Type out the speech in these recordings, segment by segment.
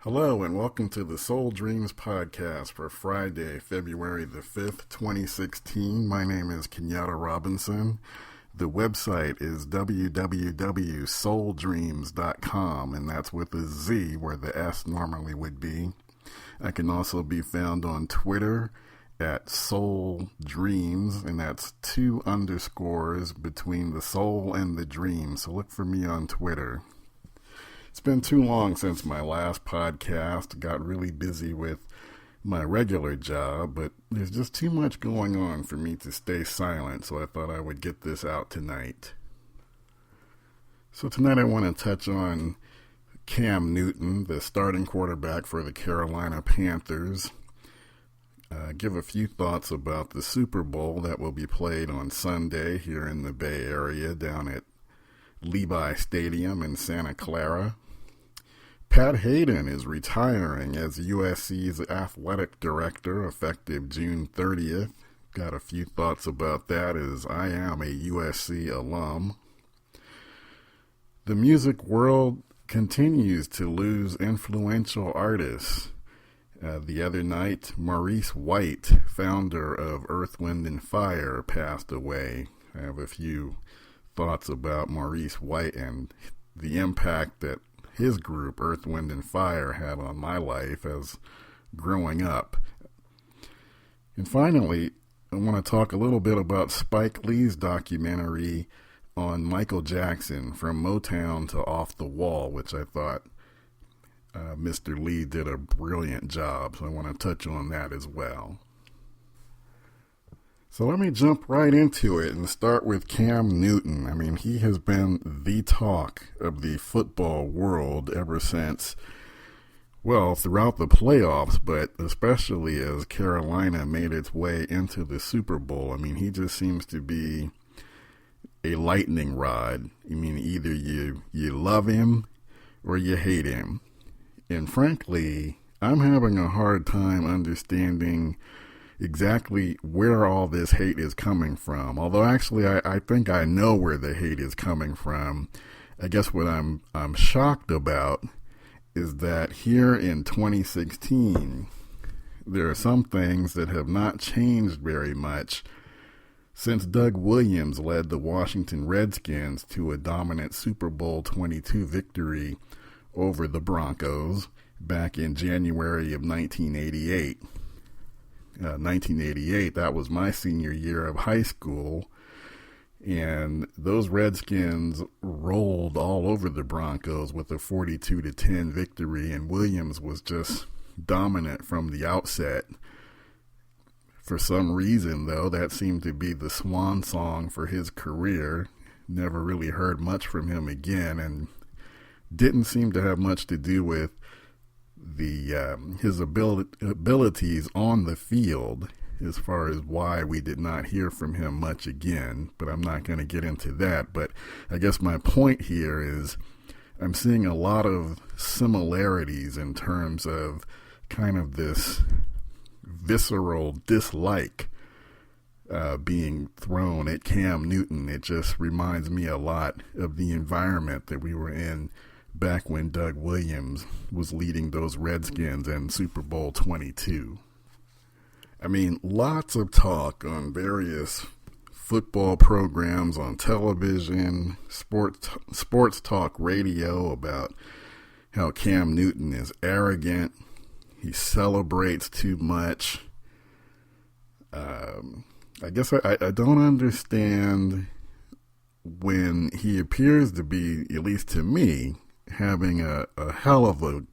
Hello and welcome to the Soul Dreams podcast for Friday, February the 5th, 2016. My name is Kenyatta Robinson. The website is www.souldreams.com, and that's with a Z where the S normally would be. I can also be found on Twitter at Soul Dreams, and that's 2 underscores between the soul and the dream. So look for me on Twitter. It's been too long since my last podcast. Got really busy with my regular job, but there's just too much going on for me to stay silent, so I thought I would get this out tonight. So tonight I want to touch on Cam Newton, the starting quarterback for the Carolina Panthers. Give a few thoughts about the Super Bowl that will be played on Sunday here in the Bay Area down at Levi Stadium in Santa Clara. Pat Haden is retiring as USC's athletic director effective June 30th. Got a few thoughts about that as I am a USC alum. The music world continues to lose influential artists. The other night, Maurice, founder of Earth, Wind & Fire, passed away. I have a few thoughts about Maurice White and the impact that his group, Earth, Wind & Fire, had on my life as growing up. And finally, I want to talk a little bit about Spike Lee's documentary on Michael Jackson, From Motown to Off the Wall, which I thought Mr. Lee did a brilliant job, so I want to touch on that as well. So let me jump right into it and start with Cam Newton. I mean, he has been the talk of the football world ever since, well, throughout the playoffs, but especially as Carolina made its way into the Super Bowl. I mean, he just seems to be a lightning rod. I mean, either you love him or you hate him. And frankly, I'm having a hard time understanding exactly where all this hate is coming from. Although actually I think I know where the hate is coming from. I guess what I'm shocked about is that here in 2016, there are some things that have not changed very much since Doug Williams led the Washington Redskins to a dominant Super Bowl XXII victory over the Broncos back in January of 1988. 1988, that was my senior year of high school, and those Redskins rolled all over the Broncos with a 42-10 victory, and Williams was just dominant from the outset. For some reason, though, that seemed to be the swan song for his career. Never really heard much from him again, and didn't seem to have much to do with his abilities on the field as far as why we did not hear from him much again, but I'm not going to get into that. But I guess my point here is I'm seeing a lot of similarities in terms of kind of this visceral dislike being thrown at Cam Newton. It just reminds me a lot of the environment that we were in back when Doug Williams was leading those Redskins in Super Bowl XXII. I mean, lots of talk on various football programs on television, sports talk radio about how Cam Newton is arrogant, he celebrates too much. I guess I don't understand when he appears to be, at least to me, having a hell of a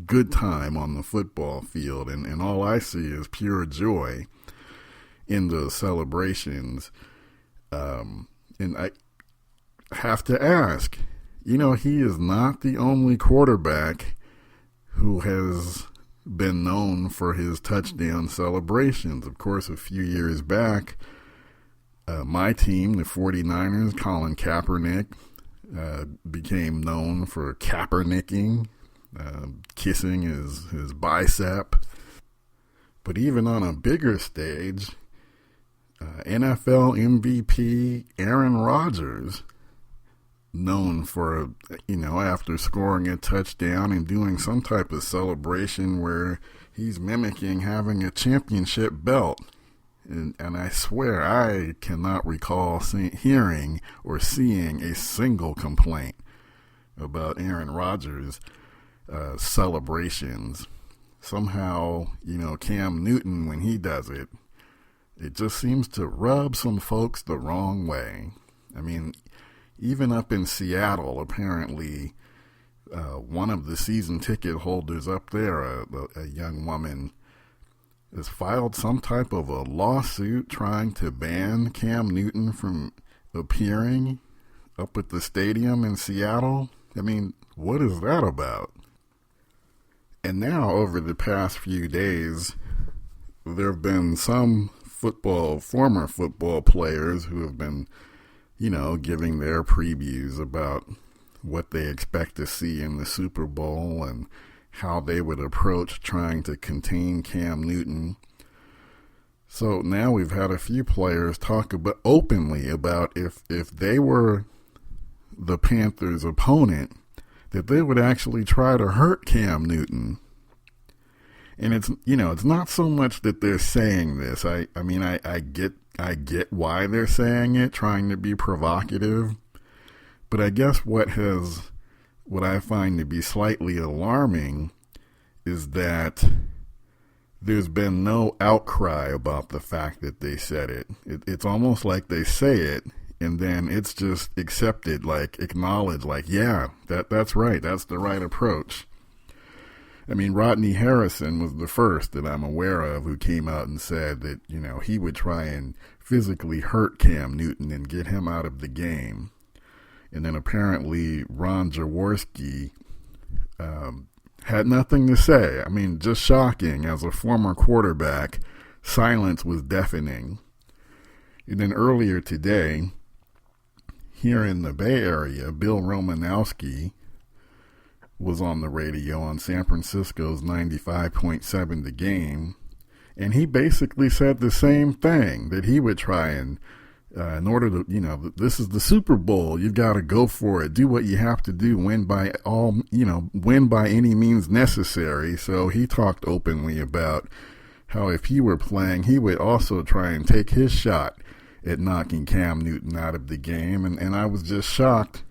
good time on the football field, and all I see is pure joy in those celebrations. And I have to ask, he is not the only quarterback who has been known for his touchdown celebrations. Of course, a few years back, my team, the 49ers, Colin Kaepernick, became known for Kaepernicking, kissing his bicep. But even on a bigger stage, NFL MVP Aaron Rodgers known for, after scoring a touchdown and doing some type of celebration where he's mimicking having a championship belt. And I swear I cannot recall hearing or seeing a single complaint about Aaron Rodgers' celebrations. Somehow, Cam Newton, when he does it, it just seems to rub some folks the wrong way. I mean, even up in Seattle, apparently, one of the season ticket holders up there, a young woman, has filed some type of a lawsuit trying to ban Cam Newton from appearing up at the stadium in Seattle. I mean, what is that about? And now, over the past few days, there have been some former football players who have been, giving their previews about what they expect to see in the Super Bowl and how they would approach trying to contain Cam Newton. So now we've had a few players talk openly about if they were the Panthers' opponent, that they would actually try to hurt Cam Newton. And it's not so much that they're saying this. I get why they're saying it, trying to be provocative. But I guess what I find to be slightly alarming is that there's been no outcry about the fact that they said it. It's almost like they say it and then it's just accepted, like acknowledged, like, yeah, that's right. That's the right approach. I mean, Rodney Harrison was the first that I'm aware of who came out and said that, he would try and physically hurt Cam Newton and get him out of the game. And then apparently Ron Jaworski had nothing to say. I mean, just shocking. As a former quarterback, silence was deafening. And then earlier today, here in the Bay Area, Bill Romanowski was on the radio on San Francisco's 95.7 The Game, and he basically said the same thing, that he would try and in order to, this is the Super Bowl. You've got to go for it. Do what you have to do. Win by any means necessary. So he talked openly about how if he were playing, he would also try and take his shot at knocking Cam Newton out of the game. And I was just shocked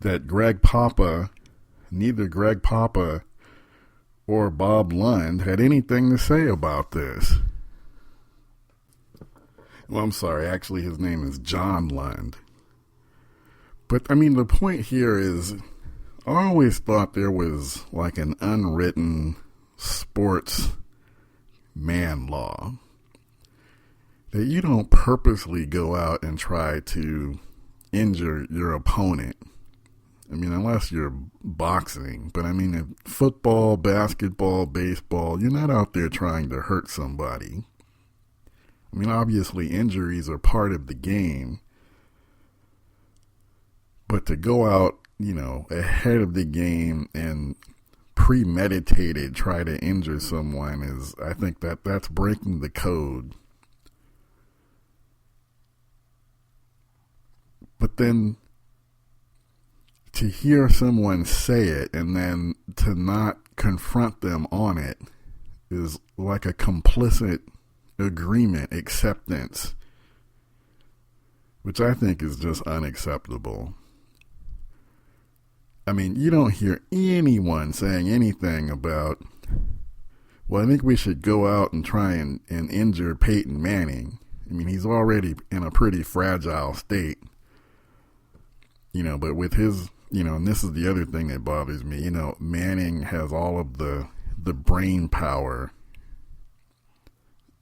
that neither Greg Papa or Bob Lund had anything to say about this. Well, I'm sorry. Actually, his name is John Lund. But, I mean, the point here is I always thought there was like an unwritten sports man law that you don't purposely go out and try to injure your opponent. I mean, unless you're boxing. But, I mean, in football, basketball, baseball, you're not out there trying to hurt somebody. I mean, obviously injuries are part of the game, but to go out, ahead of the game and premeditated try to injure someone I think that's breaking the code. But then to hear someone say it and then to not confront them on it is like a complicit agreement, acceptance, which I think is just unacceptable. I mean, you don't hear anyone saying anything about, well, I think we should go out and try and injure Peyton Manning. I mean, he's already in a pretty fragile state, but with his, and this is the other thing that bothers me, Manning has all of the brain power,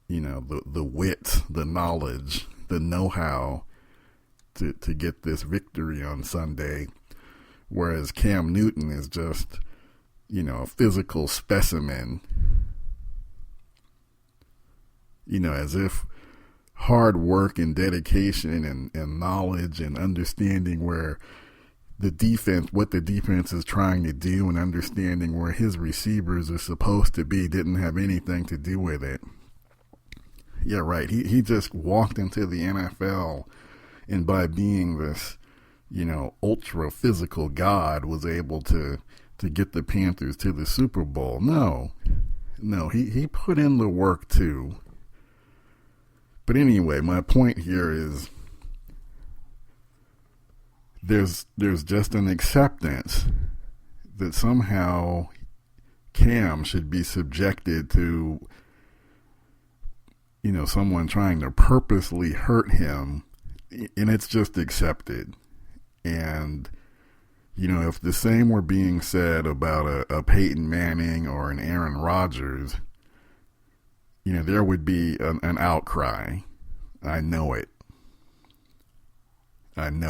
the wit, the knowledge, the know-how to get this victory on Sunday, whereas Cam Newton is just, a physical specimen, as if hard work and dedication and knowledge and understanding what the defense is trying to do and understanding where his receivers are supposed to be didn't have anything to do with it. Yeah, right. He just walked into the NFL, and by being this ultra physical god was able to get the Panthers to the Super Bowl. No, he put in the work too. But anyway, my point here is there's just an acceptance that somehow Cam should be subjected to someone trying to purposely hurt him, and it's just accepted. And if the same were being said about a Peyton Manning or an Aaron Rodgers, there would be an outcry. I know it. And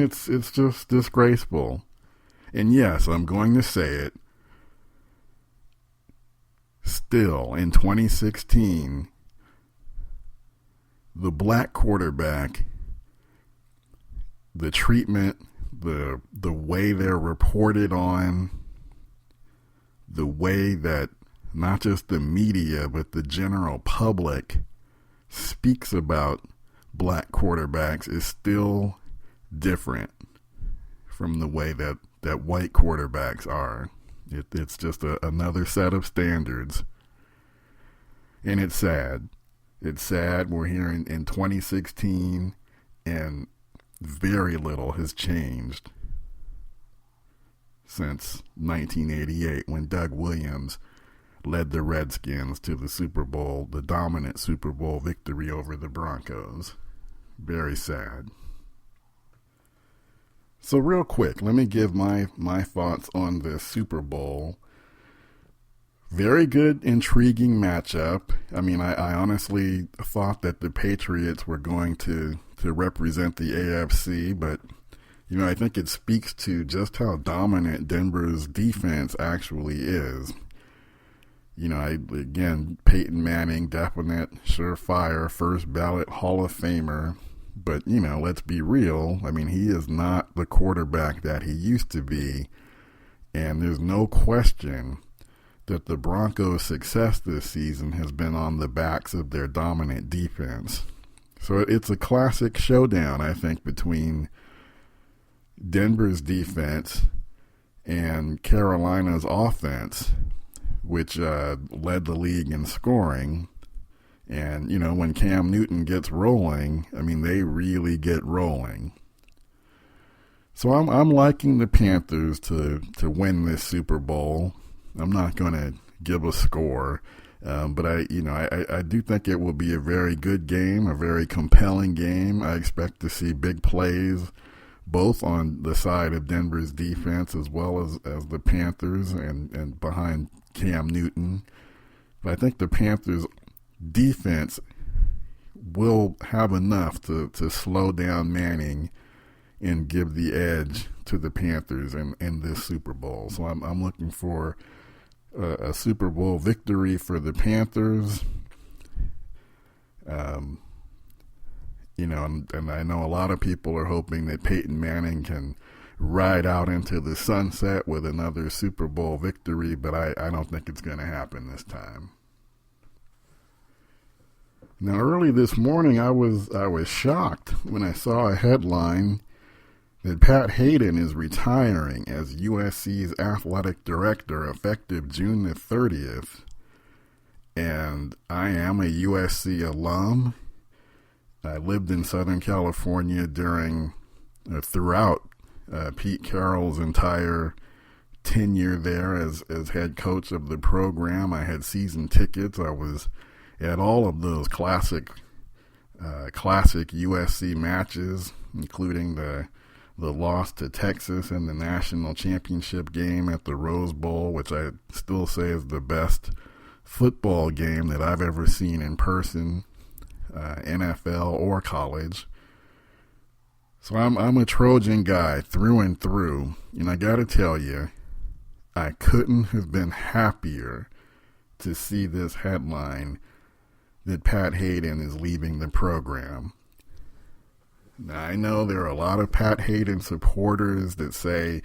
it's just disgraceful. And yes, I'm going to say it. Still, in 2016, the black quarterback, the treatment, the way they're reported on, the way that not just the media but the general public speaks about black quarterbacks is still different from the way that white quarterbacks are. It's just another set of standards. And it's sad. It's sad. We're here in 2016 and very little has changed since 1988 when Doug Williams led the Redskins to the Super Bowl, the dominant Super Bowl victory over the Broncos. Very sad. So real quick, let me give my thoughts on the Super Bowl. Very good, intriguing matchup. I mean, I honestly thought that the Patriots were going to represent the AFC, but, I think it speaks to just how dominant Denver's defense actually is. Again, Peyton Manning, definite, surefire, first ballot Hall of Famer. But, let's be real. I mean, he is not the quarterback that he used to be. And there's no question that the Broncos' success this season has been on the backs of their dominant defense. So it's a classic showdown, I think, between Denver's defense and Carolina's offense, which led the league in scoring. And, when Cam Newton gets rolling, I mean, they really get rolling. So I'm liking the Panthers to win this Super Bowl. I'm not going to give a score, but I do think it will be a very good game, a very compelling game. I expect to see big plays, both on the side of Denver's defense as well as the Panthers and behind Cam Newton. But I think the Panthers' defense will have enough to slow down Manning and give the edge to the Panthers in this Super Bowl. So I'm looking for a Super Bowl victory for the Panthers. And I know a lot of people are hoping that Peyton Manning can ride out into the sunset with another Super Bowl victory, but I don't think it's going to happen this time. Now, early this morning, I was shocked when I saw a headline that Pat Haden is retiring as USC's athletic director effective June the 30th. And I am a USC alum. I lived in Southern California throughout Pete Carroll's entire tenure there as head coach of the program. I had season tickets. I was at all of those classic USC matches, including the loss to Texas in the national championship game at the Rose Bowl, which I still say is the best football game that I've ever seen in person, NFL or college. So I'm a Trojan guy through and through, and I got to tell you, I couldn't have been happier to see this headline that Pat Haden is leaving the program. Now, I know there are a lot of Pat Haden supporters that say